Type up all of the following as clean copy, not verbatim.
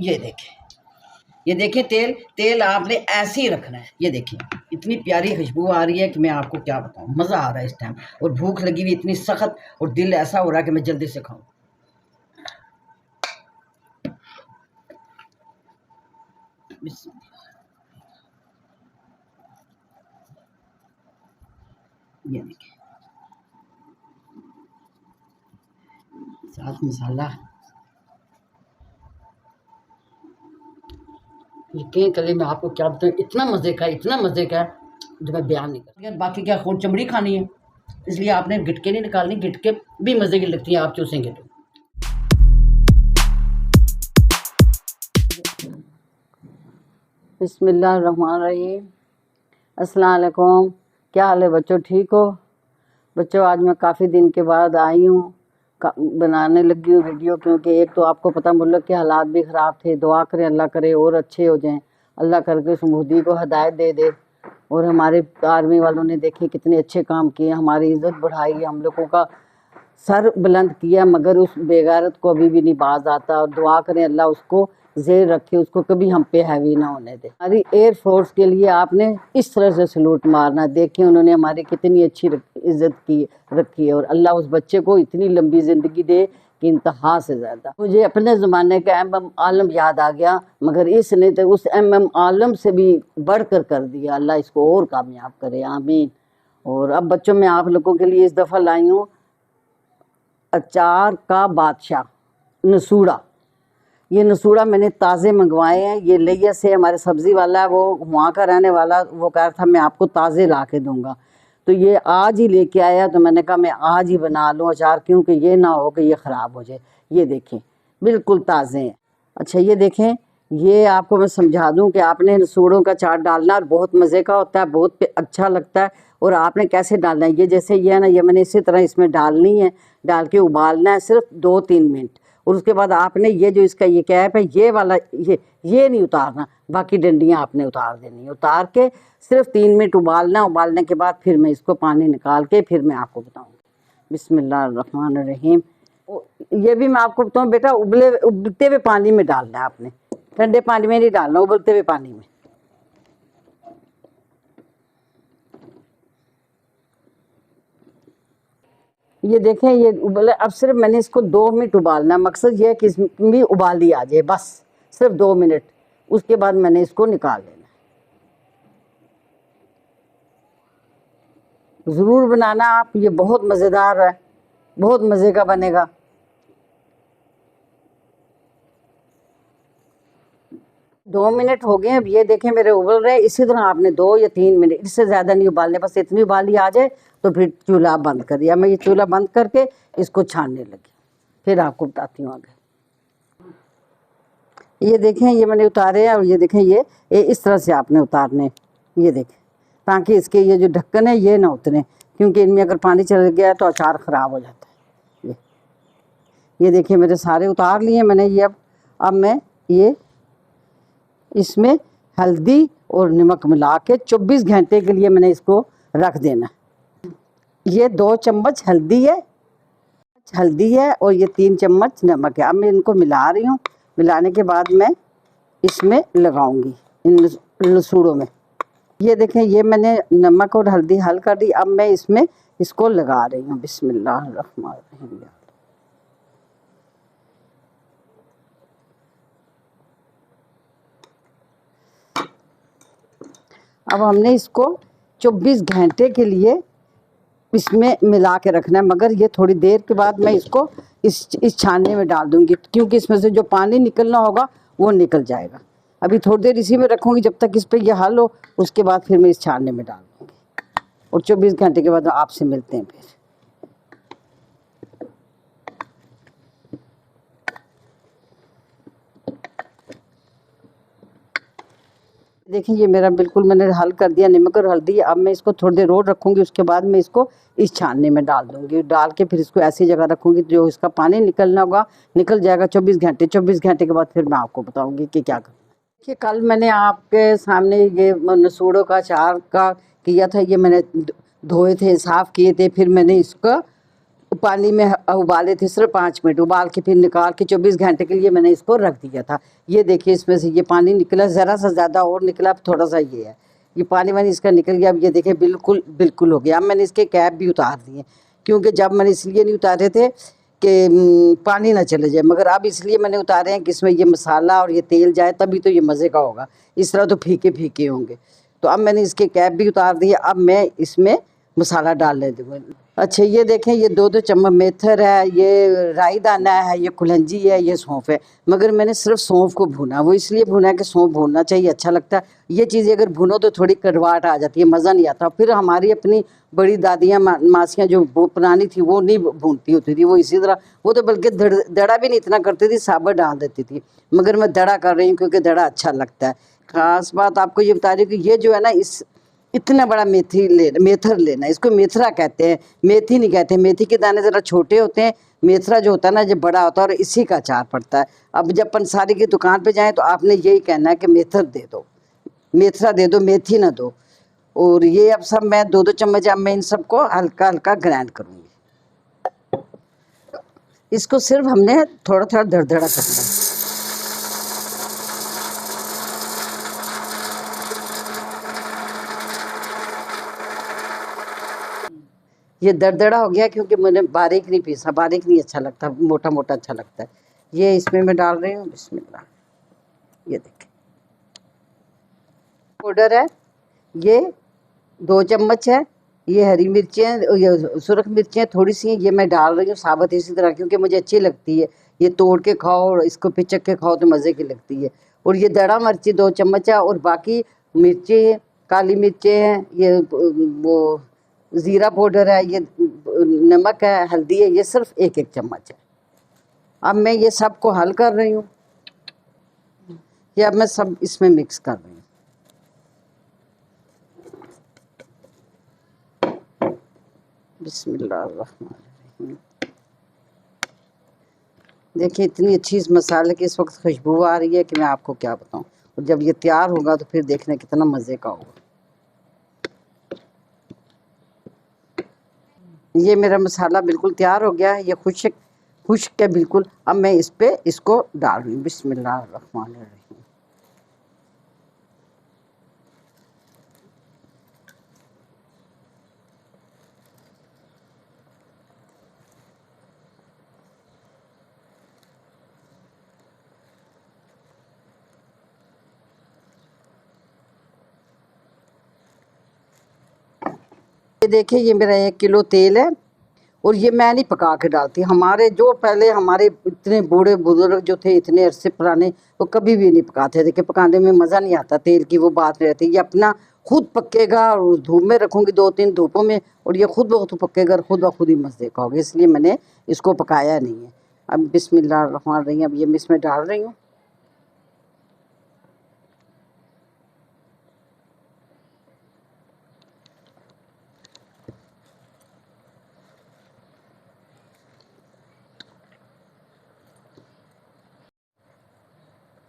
ये देखें, ये देखें, तेल तेल आपने ऐसे ही रखना है। ये देखिए इतनी प्यारी खुशबू आ रही है कि मैं आपको क्या बताऊं, मज़ा आ रहा है इस टाइम। और भूख लगी हुई इतनी सख्त, और दिल ऐसा हो रहा है कि मैं जल्दी से खाऊं। ये देखिए साथ मसाला, यकीन करिए मैं आपको क्या बताऊँ, इतना मज़े का, इतना मज़े का जो मैं बयान नहीं कर। बाकी क्या खून चमड़ी खानी है, इसलिए आपने गिटके नहीं निकालनी। गिटके भी मज़े की लगती हैं आप चूसेंगे तो। बिस्मिल्लाहिर्रहमानिर्रहीम। अस्सलाम वालेकुम। क्या हाल है बच्चों, ठीक हो? बच्चों आज मैं काफ़ी दिन के बाद आई हूँ, बनाने लगी हूँ वीडियो, क्योंकि एक तो आपको पता मुल्क के हालात भी ख़राब थे। दुआ करें अल्लाह करे और अच्छे हो जाएं, अल्लाह करके उस मोदी को हिदायत दे दे। और हमारे आर्मी वालों ने देखे कितने अच्छे काम किए, हमारी इज़्ज़त बढ़ाई, हम लोगों का सर बुलंद किया, मगर उस बेगैरत को अभी भी नहीं बाज आता। और दुआ करें अल्लाह उसको ज़ेर रखे, उसको कभी हम पे हैवी ना होने दे। हमारी एयर फोर्स के लिए आपने इस तरह से सलूट मारना। देखें उन्होंने हमारी कितनी अच्छी इज्जत की रखी है। और अल्लाह उस बच्चे को इतनी लंबी ज़िंदगी दे कि इंतहा से ज़्यादा। मुझे अपने ज़माने का एम आलम याद आ गया, मगर इसने तो उस एम आलम से भी बढ़कर कर दिया। अल्लाह इसको और कामयाब करे, आमीन। और अब बच्चों मैं आप लोगों के लिए इस दफ़ा लाई हूँ अचार का बादशाह नसूड़ा। ये नसूड़ा मैंने ताज़े मंगवाए हैं। ये लिया से हमारे सब्ज़ी वाला है, वो वहाँ का रहने वाला, वो कह रहा था मैं आपको ताज़े ला के दूँगा। तो ये आज ही लेके आया, तो मैंने कहा मैं आज ही बना लूँ अचार, क्योंकि ये ना हो कि ये ख़राब हो जाए। ये देखें बिल्कुल ताज़े हैं। अच्छा ये देखें, ये आपको मैं समझा दूँ कि आपने नसूड़ों का अचार डालना, और बहुत मज़े का होता है, बहुत अच्छा लगता है। और आपने कैसे डालना है, ये जैसे ये है ना, ये मैंने इसी तरह इसमें डालनी है, डाल के उबालना है सिर्फ 2-3 मिनट। और उसके बाद आपने ये जो इसका ये कैप है, ये वाला ये नहीं उतारना, बाकी डंडियाँ आपने उतार देनी है। उतार के सिर्फ 3 मिनट उबालना। उबालने के बाद फिर मैं इसको पानी निकाल के फिर मैं आपको बताऊँगी। बिस्मिल्लाहिर्रहमानिर्रहीम। ये भी मैं आपको बताऊँ बेटा, उबलते हुए पानी में डालना है आपने, ठंडे पानी में नहीं डालना, उबलते हुए पानी में। ये देखें ये उबले। अब सिर्फ मैंने इसको 2 मिनट उबालना है, मकसद ये है कि इसमें भी उबाली आ जाए, बस सिर्फ 2 मिनट। उसके बाद मैंने इसको निकाल लेना। ज़रूर बनाना आप, ये बहुत मज़ेदार है, बहुत मज़े का बनेगा। दो मिनट हो गए। अब ये देखें मेरे उबल रहे। इसी तरह आपने 2 या 3 मिनट, इससे ज़्यादा नहीं उबालने, बस इतनी उबाली आ जाए तो फिर चूल्हा बंद कर दिया। मैं ये चूल्हा बंद करके इसको छानने लगी, फिर आपको बताती हूँ आगे। ये देखें ये मैंने उतारे हैं, और ये देखें ये इस तरह से आपने उतारने। ये देखें ताकि इसके ये जो ढक्कन है ये ना उतरे, क्योंकि इनमें अगर पानी चल गया तो अचार ख़राब हो जाता है। ये देखिए मेरे सारे उतार लिए मैंने ये। अब मैं ये इसमें हल्दी और नमक मिला के 24 घंटे के लिए मैंने इसको रख देना। ये 2 चम्मच हल्दी है और ये 3 चम्मच नमक है। अब मैं इनको मिला रही हूँ। मिलाने के बाद मैं इसमें लगाऊंगी इन लसूड़ों में। ये देखें ये मैंने नमक और हल्दी हल कर दी। अब मैं इसमें इसको लगा रही हूँ। बिस्मिल्लाहिर्रहमानिर्रहीम। अब हमने इसको 24 घंटे के लिए इसमें मिला के रखना है, मगर ये थोड़ी देर के बाद मैं इसको इस छानने में डाल दूंगी, क्योंकि इसमें से जो पानी निकलना होगा वो निकल जाएगा। अभी थोड़ी देर इसी में रखूंगी जब तक इस पर यह हल हो, उसके बाद फिर मैं इस छानने में डाल दूंगी। और 24 घंटे के बाद आपसे मिलते हैं फिर। देखिए ये मेरा बिल्कुल मैंने हल कर दिया नमक और हल्दी। अब मैं इसको थोड़ी देर और रखूँगी, उसके बाद मैं इसको इस छानने में डाल दूँगी। डाल के फिर इसको ऐसी जगह रखूँगी जो इसका पानी निकलना होगा निकल जाएगा। 24 घंटे, 24 घंटे के बाद फिर मैं आपको बताऊँगी कि क्या करना। देखिए कल मैंने आपके सामने ये नसूड़ों का अचार का किया था। ये मैंने धोए थे, साफ़ किए थे, फिर मैंने इसका पानी में उबाले थे सिर्फ 5 मिनट, उबाल के फिर निकाल के 24 घंटे के लिए मैंने इसको रख दिया था। ये देखिए इसमें से ये पानी निकला, ज़रा सा ज़्यादा और निकला, अब थोड़ा सा ये है, ये पानी मैंने इसका निकल गया। अब ये देखिए बिल्कुल बिल्कुल हो गया। अब मैंने इसके कैप भी उतार दिए, क्योंकि जब मैंने इसलिए नहीं उतारे थे कि पानी ना चले जाए, मगर अब इसलिए मैंने उतारे हैं कि इसमें ये मसाला और ये तेल जाए, तभी तो ये मज़े का होगा, इस तरह तो फीके फीके होंगे। तो अब मैंने इसके कैप भी उतार दिए। अब मैं इसमें मसाला डालने दूँगी। अच्छा ये देखें, ये 2-2 चम्मच मेथर है, ये राई दाना है, ये कुलंजी है, ये सौंफ है, मगर मैंने सिर्फ सौंफ को भुना। वो इसलिए भुना है कि सौंफ भूनना चाहिए, अच्छा लगता है। ये चीज़ें अगर भुनो तो थोड़ी कड़वाहट आ जाती है, मज़ा नहीं आता। फिर हमारी अपनी बड़ी दादियाँ मासियाँ जो वो पुरानी थी, वो नहीं भूनती होती थी, वो इसी तरह, वो तो बल्कि दड़ा भी नहीं इतना करती थी, साबुत डाल देती थी। मगर मैं दड़ा कर रही हूँ क्योंकि दड़ा अच्छा लगता है। ख़ास बात आपको ये बता रही हूँ कि ये जो है ना, इस इतना बड़ा मेथर लेना, इसको मेथरा कहते हैं, मेथी नहीं कहते। मेथी के दाने ज़रा छोटे होते हैं, मेथरा जो होता है ना, जब बड़ा होता है, और इसी का अचार पड़ता है। अब जब पंसारी की दुकान पे जाएं तो आपने यही कहना है कि मेथर दे दो, मेथरा दे दो, मेथी ना दो। और ये अब सब मैं 2-2 चम्मच, अब मैं इन सबको हल्का हल्का ग्राइंड करूँगी। इसको सिर्फ हमने थोड़ा थोड़ा दरदरा करना है। ये दरदरा हो गया क्योंकि मैंने बारीक नहीं पीसा, बारीक नहीं अच्छा लगता, मोटा मोटा अच्छा लगता है। ये इसमें मैं डाल रही हूँ, बिस्मिल्लाह। ये देखिए पाउडर है, ये 2 चम्मच है। ये हरी मिर्चें, ये सुरख मिर्चें थोड़ी सी, ये मैं डाल रही हूँ साबुत इसी तरह, क्योंकि मुझे अच्छी लगती है। ये तोड़ के खाओ और इसको पिचक के खाओ तो मज़े की लगती है। और ये दड़ा मिर्ची 2 चम्मच है, और बाकी मिर्चें, काली मिर्चें हैं, ये वो ज़ीरा पाउडर है, ये नमक है, हल्दी है, ये सिर्फ 1-1 चम्मच है। अब मैं ये सब को हल कर रही हूँ। ये अब मैं सब इसमें मिक्स कर रही हूँ। बिस्मिल्लाहिर्रहमानिर्रहीम। देखिए इतनी अच्छी इस मसाले की इस वक्त खुशबू आ रही है कि मैं आपको क्या बताऊं। और जब ये तैयार होगा तो फिर देखना कितना मज़े का होगा। ये मेरा मसाला बिल्कुल तैयार हो गया है, ये खुश्क खुश्क है बिल्कुल। अब मैं इस पे इसको डाल रही हूँ, बिस्मिल्लाहिर्रहमानिर्रहीम। ये देखिए, ये मेरा 1 किलो तेल है, और ये मैं नहीं पका के डालती। हमारे जो पहले हमारे इतने बूढ़े बुजुर्ग जो थे, इतने अरसे पुराने, वो कभी भी नहीं पकाते थे कि पकाने में मज़ा नहीं आता, तेल की वो बात नहीं रहती। ये अपना खुद पकेगा, और धूप में रखूँगी 2-3 धूपों में, और ये खुद ब खुद पकेगा और खुद ब खुद ही मज़े का होगा, इसलिए मैंने इसको पकाया नहीं है। अब बिस्मिल्लाहिर्रहमानिर्रहीम, अब ये मैं इसमें डाल रही हूँ।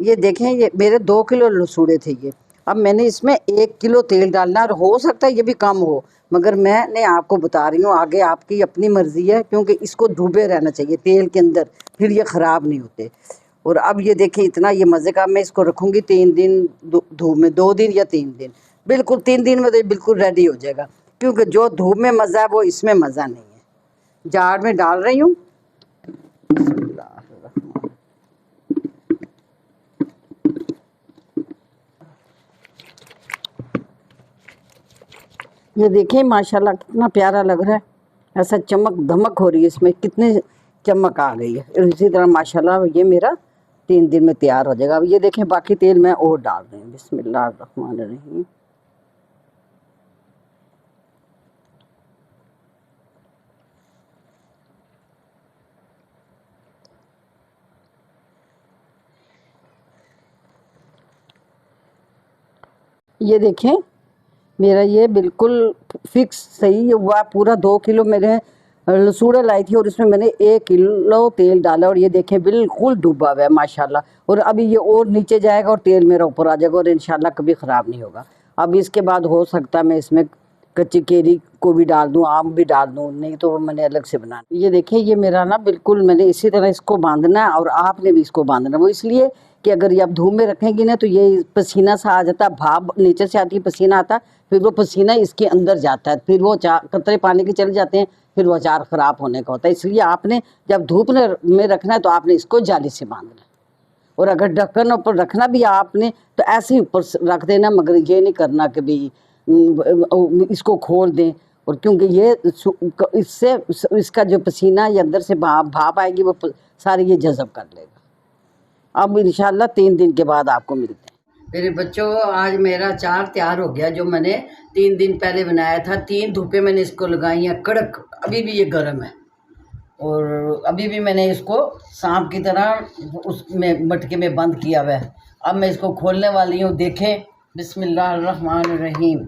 ये देखें, ये मेरे 2 किलो लसूड़े थे ये। अब मैंने इसमें 1 किलो तेल डालना, और हो सकता है ये भी कम हो, मगर मैंने आपको बता रही हूँ, आगे आपकी अपनी मर्ज़ी है, क्योंकि इसको डूबे रहना चाहिए तेल के अंदर, फिर ये ख़राब नहीं होते। और अब ये देखिए इतना ये मज़े का, मैं इसको रखूँगी 3 दिन धूप में, 2 दिन या 3 दिन, बिल्कुल 3 दिन में तो ये बिल्कुल रेडी हो जाएगा, क्योंकि जो धूप में मज़ा है वो इसमें मज़ा नहीं है। जार में डाल रही हूँ। ये देखिए माशाल्लाह कितना प्यारा लग रहा है, ऐसा चमक धमक हो रही है इसमें, कितने चमक आ गई है। और इसी तरह माशाल्लाह ये मेरा 3 दिन में तैयार हो जाएगा। अब ये देखें बाकी तेल मैं और डाल रही हूँ, बिस्मिल्लाहिर्रहमानिर्रहीम। ये देखें मेरा ये बिल्कुल फिक्स सही हुआ, पूरा 2 किलो मेरे लसूड़े लाई थी, और इसमें मैंने 1 किलो तेल डाला, और ये देखें बिल्कुल डूबा हुआ है माशाल्लाह। और अभी ये और नीचे जाएगा और तेल मेरा ऊपर आ जाएगा, और इंशाल्लाह कभी ख़राब नहीं होगा। अब इसके बाद हो सकता है मैं इसमें कच्ची केरी को भी डाल दूं, आम भी डाल दूं, नहीं तो वो मैंने अलग से बनाना। ये देखिए ये मेरा ना बिल्कुल मैंने इसी तरह इसको बांधना है और आपने भी इसको बांधना। वो इसलिए कि अगर ये आप धूप में रखेंगी ना तो ये पसीना सा आ जाता है, भाप नीचे से आती है, पसीना आता है, फिर वो पसीना इसके अंदर जाता है, फिर वो कतरे पानी के चले जाते हैं, फिर वो अचार खराब होने का होता है। इसलिए आपने जब धूप में रखना है तो आपने इसको जाली से बांधना है। और अगर ढक्कन ऊपर रखना भी आपने तो ऐसे ही ऊपर रख देना, मगर ये नहीं करना कि भी इसको खोल दें। और क्योंकि ये इससे इसका जो पसीना ये अंदर से भाप आएगी वो सारी ये जज़ब कर लेगा। अब इंशाल्लाह 3 दिन के बाद आपको मिलते हैं। मेरे बच्चों, आज मेरा अचार तैयार हो गया जो मैंने 3 दिन पहले बनाया था। 3 धूपें मैंने इसको लगाई हैं कड़क, अभी भी ये गर्म है और अभी भी मैंने इसको सांप की तरह उसमें मटके में बंद किया हुआ है। अब मैं इसको खोलने वाली हूँ। देखें, बिस्मिल्लाहिर्रहमानिर्रहीम।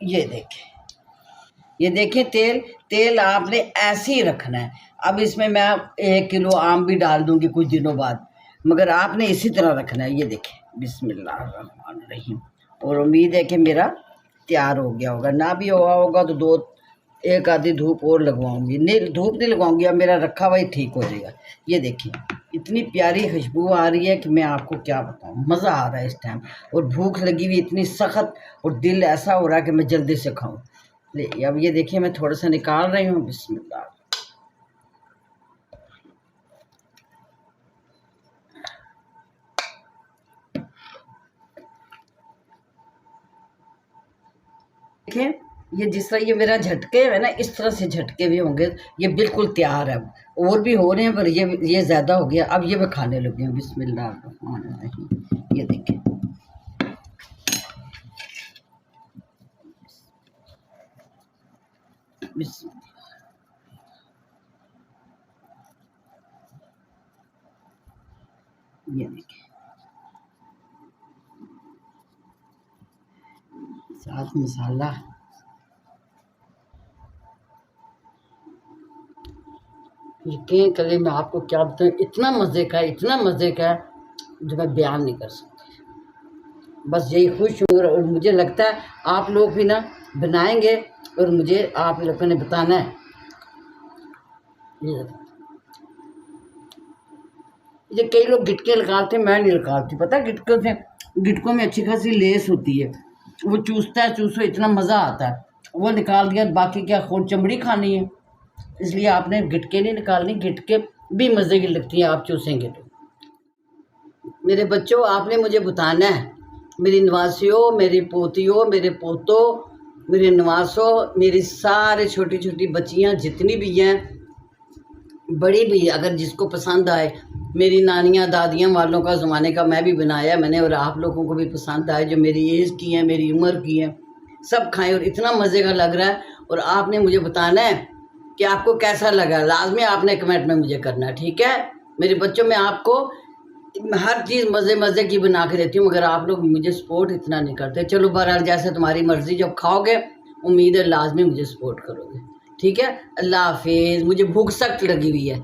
ये देखें तेल आपने ऐसे ही रखना है। अब इसमें मैं 1 किलो आम भी डाल दूंगी कुछ दिनों बाद, मगर आपने इसी तरह रखना है। ये देखें, बिस्मिल्लाहिर्रहमानिर्रहीम। और उम्मीद है कि मेरा तैयार हो गया होगा, ना भी हुआ होगा तो 1 आधी धूप और लगवाऊंगी। नहीं, धूप नहीं लगवाऊंगी, अब मेरा रखा हुआ ही ठीक हो जाएगा। ये देखिए इतनी प्यारी खुशबू आ रही है कि मैं आपको क्या बताऊं, मज़ा आ रहा है इस टाइम। और भूख लगी हुई इतनी सख्त, और दिल ऐसा हो रहा है कि मैं जल्दी से खाऊं। अब ये देखिए मैं थोड़ा सा निकाल रही हूँ। बिस्मिल्लाह। देखिए ये जिस तरह ये मेरा झटके है ना, इस तरह से झटके भी होंगे। ये बिल्कुल तैयार है, और भी हो रहे हैं पर ये ज़्यादा हो गया। अब ये मैं खाने लगी हूँ। बिस्मिल्लाह। ये देखिए ये देखिए साथ मसाला। यकीन करिए मैं आपको क्या बताऊँ, इतना मज़े का है, इतना मज़े का है जो मैं बयान नहीं कर सकती। बस यही खुश हूँ और मुझे लगता है आप लोग भी ना बनाएंगे और मुझे आप लोगों ने बताना है। ये कई लोग गिटके निकालते हैं, मैं नहीं निकालती। पता है गिटकों में अच्छी खासी लेस होती है, वो चूसता है, चूसो इतना मज़ा आता है। वो निकाल दिया, बाकी क्या खोल चमड़ी खानी है। इसलिए आपने गिटके नहीं निकालनी, गिटके भी मज़े की लगती हैं आप चूसेंगे तो। मेरे बच्चों, आपने मुझे बताना है, मेरी नवासियों, मेरी पोतियों, मेरे पोतों, मेरे नवासों, मेरी सारे छोटी छोटी बच्चियाँ जितनी भी हैं, बड़ी भी, अगर जिसको पसंद आए। मेरी नानियाँ दादियाँ वालों का ज़माने का मैं भी बनाया मैंने, और आप लोगों को भी पसंद आए जो मेरी एज की हैं, मेरी उम्र की हैं, सब खाएं। और इतना मज़े का लग रहा है। और आपने मुझे बताना है कि आपको कैसा लगा। लाजमी आपने कमेंट में मुझे करना है, ठीक है मेरे बच्चों। मैं आपको हर चीज़ मज़े की बना के देती हूँ, मगर आप लोग मुझे सपोर्ट इतना नहीं करते। चलो बहरहाल जैसे तुम्हारी मर्ज़ी, जब खाओगे उम्मीद है लाजमी मुझे सपोर्ट करोगे, ठीक है। अल्लाह हाफिज़। मुझे भूख सख्त लगी हुई है।